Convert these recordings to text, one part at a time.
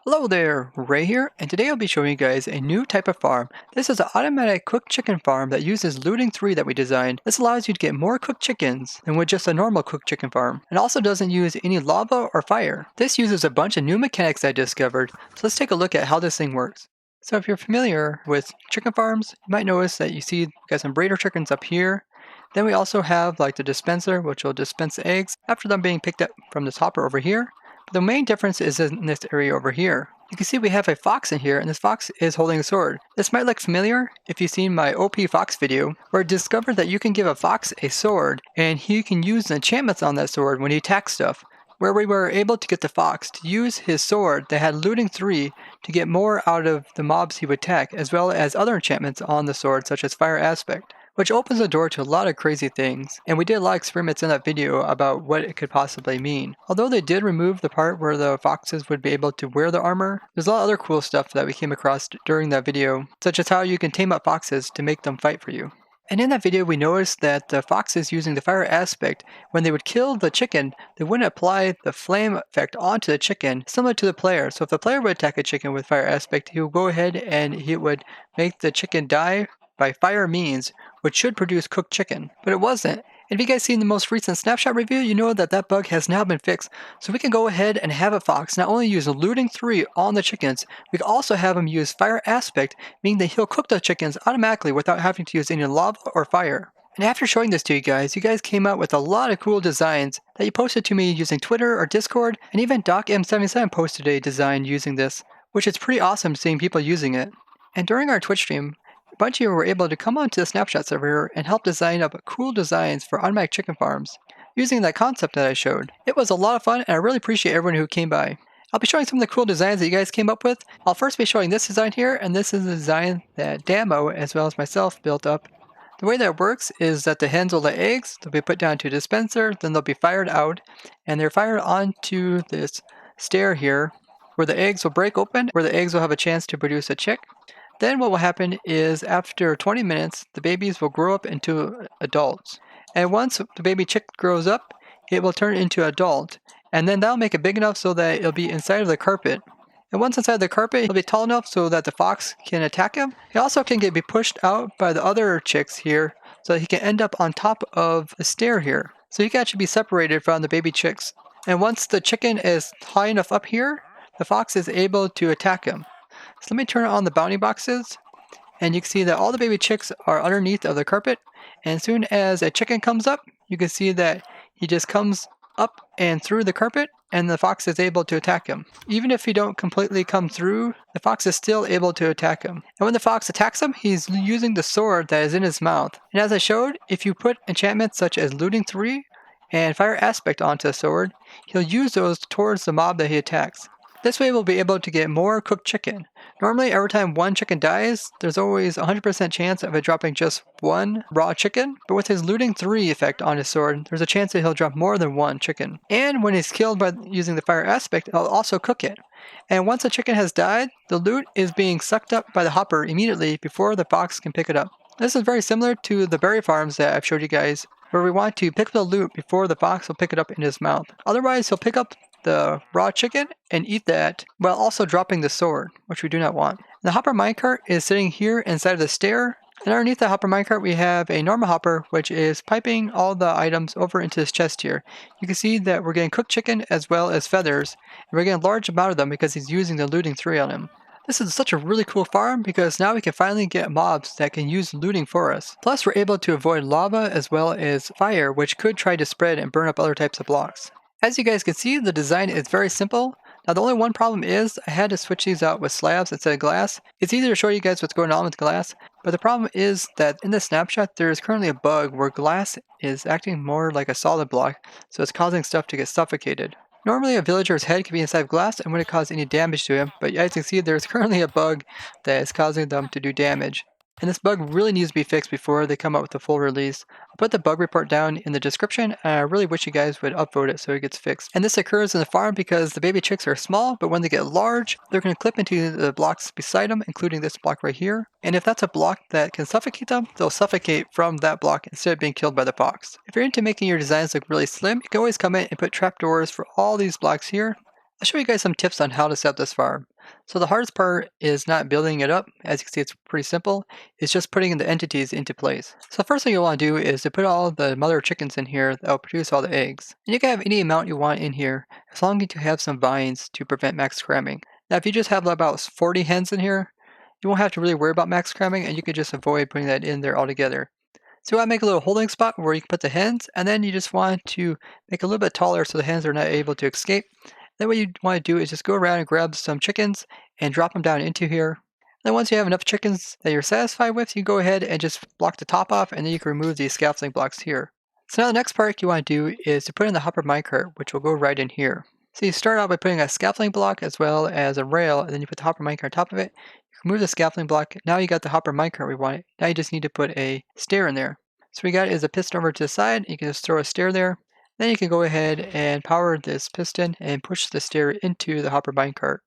Hello there, Ray here, and today I'll be showing you guys a new type of farm. This is an automatic cooked chicken farm that uses Looting 3 that we designed. This allows you to get more cooked chickens than with just a normal cooked chicken farm. It also doesn't use any lava or fire. This uses a bunch of new mechanics I discovered, so let's take a look at how this thing works. So if you're familiar with chicken farms, you might notice that you see we got some breeder chickens up here. Then we also have like the dispenser, which will dispense eggs after them being picked up from this hopper over here. The main difference is in this area over here. You can see we have a fox in here, and this fox is holding a sword. This might look familiar if you've seen my OP Fox video, where I discovered that you can give a fox a sword, and he can use the enchantments on that sword when he attacks stuff. Where we were able to get the fox to use his sword that had Looting 3 to get more out of the mobs he would attack, as well as other enchantments on the sword such as Fire Aspect, which opens the door to a lot of crazy things, and we did a lot of experiments in that video about what it could possibly mean. Although they did remove the part where the foxes would be able to wear the armor, there's a lot of other cool stuff that we came across during that video, such as how you can tame up foxes to make them fight for you. And in that video we noticed that the foxes using the Fire Aspect, when they would kill the chicken, they wouldn't apply the flame effect onto the chicken, similar to the player. So if the player would attack a chicken with Fire Aspect, he would go ahead and he would make the chicken die by fire means, which should produce cooked chicken, but it wasn't. And if you guys seen the most recent snapshot review, you know that that bug has now been fixed. So we can go ahead and have a fox not only use Looting 3 on the chickens, we can also have him use Fire Aspect, meaning that he'll cook the chickens automatically without having to use any lava or fire. And after showing this to you guys came out with a lot of cool designs that you posted to me using Twitter or Discord, and even DocM77 posted a design using this, which is pretty awesome seeing people using it. And during our Twitch stream, a bunch of you were able to come onto the Snapshot server and help design up cool designs for automatic chicken farms, using that concept that I showed. It was a lot of fun, and I really appreciate everyone who came by. I'll be showing some of the cool designs that you guys came up with. I'll first be showing this design here, and this is the design that Damo, as well as myself, built up. The way that it works is that the hens will lay eggs, they'll be put down to a dispenser, then they'll be fired out, and they're fired onto this stair here, where the eggs will break open, where the eggs will have a chance to produce a chick. Then what will happen is after 20 minutes, the babies will grow up into adults. And once the baby chick grows up, it will turn into an adult. And then that'll make it big enough so that it'll be inside of the carpet. And once inside the carpet, it'll be tall enough so that the fox can attack him. He also can be pushed out by the other chicks here so that he can end up on top of the stair here. So he can actually be separated from the baby chicks. And once the chicken is high enough up here, the fox is able to attack him. So let me turn on the bounty boxes, and you can see that all the baby chicks are underneath of the carpet, and as soon as a chicken comes up, you can see that he just comes up and through the carpet, and the fox is able to attack him. Even if he don't completely come through, the fox is still able to attack him. And when the fox attacks him, he's using the sword that is in his mouth. And as I showed, if you put enchantments such as Looting 3 and Fire Aspect onto a sword, he'll use those towards the mob that he attacks. This way we'll be able to get more cooked chicken. Normally every time one chicken dies, there's always a 100% chance of it dropping just one raw chicken, but with his Looting 3 effect on his sword, there's a chance that he'll drop more than one chicken. And when he's killed by using the Fire Aspect, it'll also cook it. And once the chicken has died, the loot is being sucked up by the hopper immediately before the fox can pick it up. This is very similar to the berry farms that I've showed you guys, where we want to pick up the loot before the fox will pick it up in his mouth. Otherwise, he'll pick up the raw chicken and eat that while also dropping the sword, which we do not want. The hopper minecart is sitting here inside of the stair, and underneath the hopper minecart we have a normal hopper which is piping all the items over into this chest here. You can see that we're getting cooked chicken as well as feathers, and we're getting a large amount of them because he's using the Looting 3 on him. This is such a really cool farm because now we can finally get mobs that can use looting for us. Plus we're able to avoid lava as well as fire, which could try to spread and burn up other types of blocks. As you guys can see, the design is very simple. Now the only one problem is I had to switch these out with slabs instead of glass. It's easier to show you guys what's going on with glass, but the problem is that in this snapshot there is currently a bug where glass is acting more like a solid block, so it's causing stuff to get suffocated. Normally a villager's head can be inside of glass and wouldn't cause any damage to him, but as you can see there's currently a bug that is causing them to do damage. And this bug really needs to be fixed before they come out with the full release. I'll put the bug report down in the description, and I really wish you guys would upvote it so it gets fixed. And this occurs in the farm because the baby chicks are small, but when they get large, they're going to clip into the blocks beside them, including this block right here. And if that's a block that can suffocate them, they'll suffocate from that block instead of being killed by the fox. If you're into making your designs look really slim, you can always come in and put trapdoors for all these blocks here. I'll show you guys some tips on how to set up this farm. So the hardest part is not building it up. As you can see, it's pretty simple. It's just putting the entities into place. So the first thing you'll want to do is to put all the mother chickens in here that will produce all the eggs. And you can have any amount you want in here, as long as you have some vines to prevent max cramming. Now, if you just have about 40 hens in here, you won't have to really worry about max cramming, and you can just avoid putting that in there altogether. So you want to make a little holding spot where you can put the hens, and then you just want to make it a little bit taller so the hens are not able to escape. Then what you want to do is just go around and grab some chickens and drop them down into here. Then once you have enough chickens that you're satisfied with, you go ahead and just block the top off, and then you can remove these scaffolding blocks here. So now the next part you want to do is to put in the hopper minecart, which will go right in here. So you start out by putting a scaffolding block as well as a rail, and then you put the hopper minecart on top of it. You remove the scaffolding block. Now you got the hopper minecart we want. Now you just need to put a stair in there. So what we got is a piston over to the side. You can just throw a stair there. Then you can go ahead and power this piston and push the stair into the hopper minecart.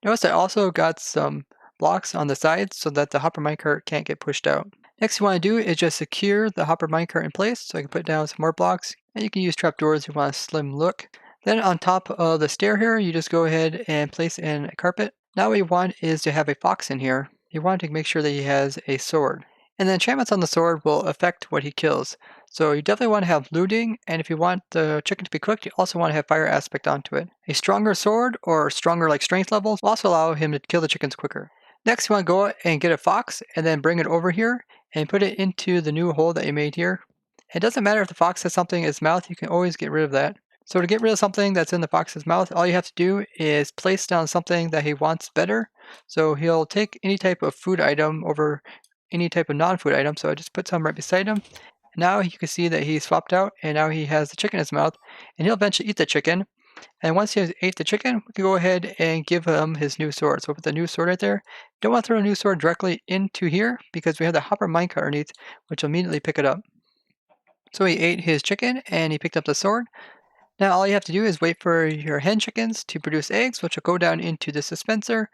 Notice I also got some blocks on the sides so that the hopper minecart can't get pushed out. Next you want to do is just secure the hopper minecart in place. So I can put down some more blocks, and you can use trapdoors if you want a slim look. Then on top of the stair here, you just go ahead and place in a carpet. Now what you want is to have a fox in here. You want to make sure that he has a sword. And the enchantments on the sword will affect what he kills. So you definitely want to have looting, and if you want the chicken to be cooked, you also want to have fire aspect onto it. A stronger sword or stronger like strength levels will also allow him to kill the chickens quicker. Next you want to go and get a fox and then bring it over here and put it into the new hole that you made here. It doesn't matter if the fox has something in its mouth, you can always get rid of that. So to get rid of something that's in the fox's mouth, all you have to do is place down something that he wants better. So he'll take any type of food item over any type of non-food item. So I just put some right beside him. Now you can see that he's swapped out, and now he has the chicken in his mouth, and he'll eventually eat the chicken. And once he has ate the chicken, we can go ahead and give him his new sword. So put the new sword right there. Don't want to throw a new sword directly into here because we have the hopper minecart underneath, which will immediately pick it up. So he ate his chicken and he picked up the sword. Now all you have to do is wait for your hen chickens to produce eggs, which will go down into this dispenser.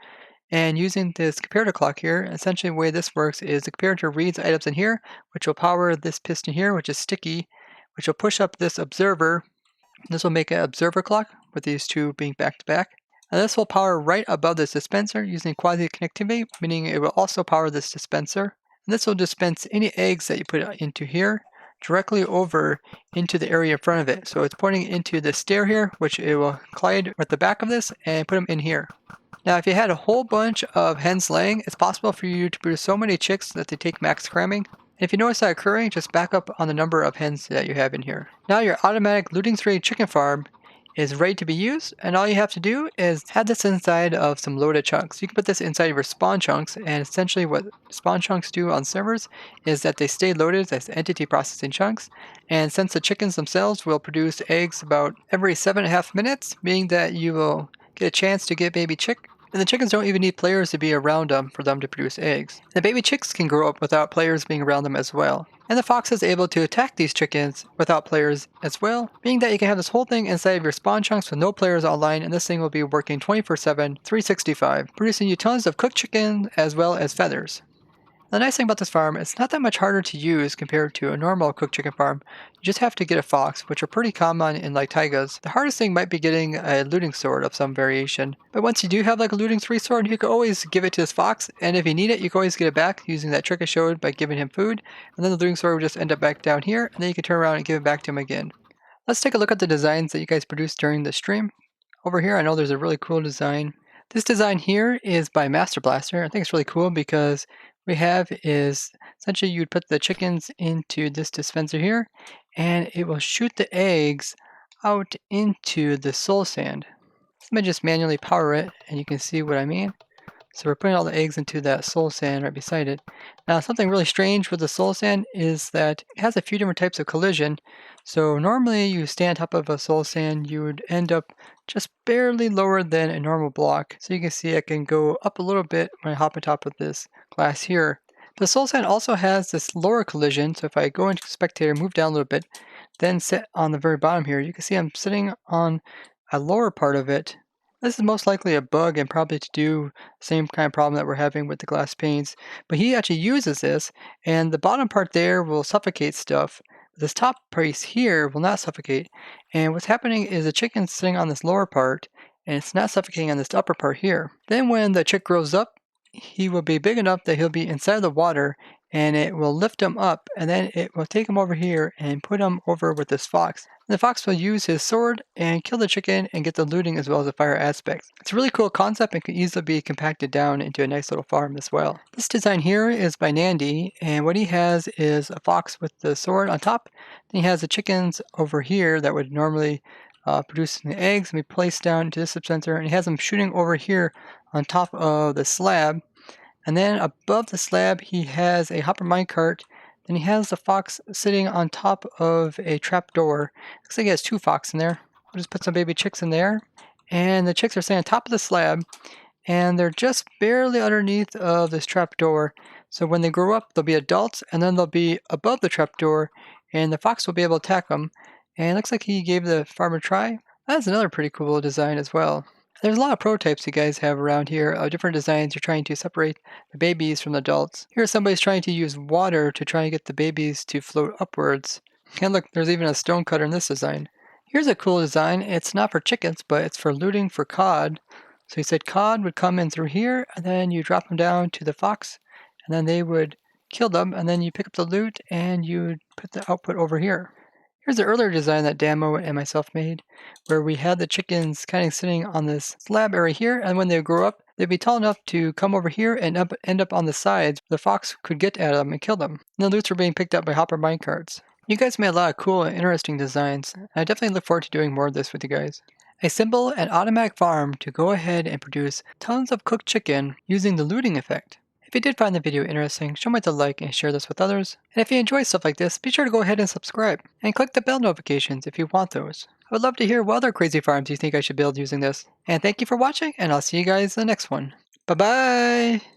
And using this comparator clock here, essentially the way this works is the comparator reads items in here, which will power this piston here, which is sticky, which will push up this observer. This will make an observer clock with these two being back to back. And this will power right above this dispenser using quasi connectivity, meaning it will also power this dispenser. And this will dispense any eggs that you put into here directly over into the area in front of it. So it's pointing into the stair here, which it will collide at the back of this and put them in here. Now, if you had a whole bunch of hens laying, it's possible for you to produce so many chicks that they take max cramming. And if you notice that occurring, just back up on the number of hens that you have in here. Now your automatic looting 3 chicken farm is ready to be used, and all you have to do is have this inside of some loaded chunks. You can put this inside of your spawn chunks, and essentially what spawn chunks do on servers is that they stay loaded as entity processing chunks, and since the chickens themselves will produce eggs about every 7.5 minutes, meaning that you will get a chance to get baby chick. And the chickens don't even need players to be around them for them to produce eggs. The baby chicks can grow up without players being around them as well. And the fox is able to attack these chickens without players as well, meaning that you can have this whole thing inside of your spawn chunks with no players online, and this thing will be working 24/7, 365, producing you tons of cooked chicken as well as feathers. The nice thing about this farm, it's not that much harder to use compared to a normal cooked chicken farm. You just have to get a fox, which are pretty common in like taigas. The hardest thing might be getting a looting sword of some variation. But once you do have like a looting 3 sword, you can always give it to this fox, and if you need it, you can always get it back using that trick I showed by giving him food, and then the looting sword will just end up back down here, and then you can turn around and give it back to him again. Let's take a look at the designs that you guys produced during the stream. Over here, I know there's a really cool design. This design here is by Master Blaster. I think it's really cool because we have is essentially you'd put the chickens into this dispenser here, and it will shoot the eggs out into the soul sand. Let me just manually power it, and you can see what I mean. So we're putting all the eggs into that soul sand right beside it. Now something really strange with the soul sand is that it has a few different types of collision. So normally you stay on top of a soul sand, you would end up just barely lower than a normal block. So you can see I can go up a little bit when I hop on top of this glass here. The soul sand also has this lower collision. So if I go into spectator, move down a little bit, then sit on the very bottom here, you can see I'm sitting on a lower part of it. This is most likely a bug and probably to do the same kind of problem that we're having with the glass panes. But he actually uses this, and the bottom part there will suffocate stuff. This top piece here will not suffocate. And what's happening is the chicken's sitting on this lower part, and it's not suffocating on this upper part here. Then when the chick grows up, he will be big enough that he'll be inside the water, and it will lift him up, and then it will take him over here and put him over with this fox. And the fox will use his sword and kill the chicken and get the looting as well as the fire aspects. It's a really cool concept and can easily be compacted down into a nice little farm as well. This design here is by Nandy, and what he has is a fox with the sword on top. Then he has the chickens over here that would normally produce the eggs and be placed down into this sensor, and he has them shooting over here on top of the slab. And then above the slab, he has a hopper minecart. Then he has the fox sitting on top of a trap door. Looks like he has 2 foxes in there. We'll just put some baby chicks in there. And the chicks are sitting on top of the slab, and they're just barely underneath of this trap door. So when they grow up, they'll be adults, and then they'll be above the trap door, and the fox will be able to attack them. And it looks like he gave the farm a try. That's another pretty cool design as well. There's a lot of prototypes you guys have around here of different designs. You're trying to separate the babies from the adults. Here somebody's trying to use water to try and get the babies to float upwards. And look, there's even a stone cutter in this design. Here's a cool design. It's not for chickens, but it's for looting for cod. So he said cod would come in through here, and then you drop them down to the fox, and then they would kill them, and then you pick up the loot, and you would put the output over here. Here's the earlier design that Damo and myself made, where we had the chickens kind of sitting on this slab area here, and when they grow up, they'd be tall enough to come over here and end up on the sides. The fox could get at them and kill them. And the loots were being picked up by hopper minecarts. You guys made a lot of cool and interesting designs, and I definitely look forward to doing more of this with you guys. A simple and automatic farm to go ahead and produce tons of cooked chicken using the looting effect. If you did find the video interesting, show me a like and share this with others. And if you enjoy stuff like this, be sure to go ahead and subscribe. And click the bell notifications if you want those. I would love to hear what other crazy farms you think I should build using this. And thank you for watching, and I'll see you guys in the next one. Bye bye!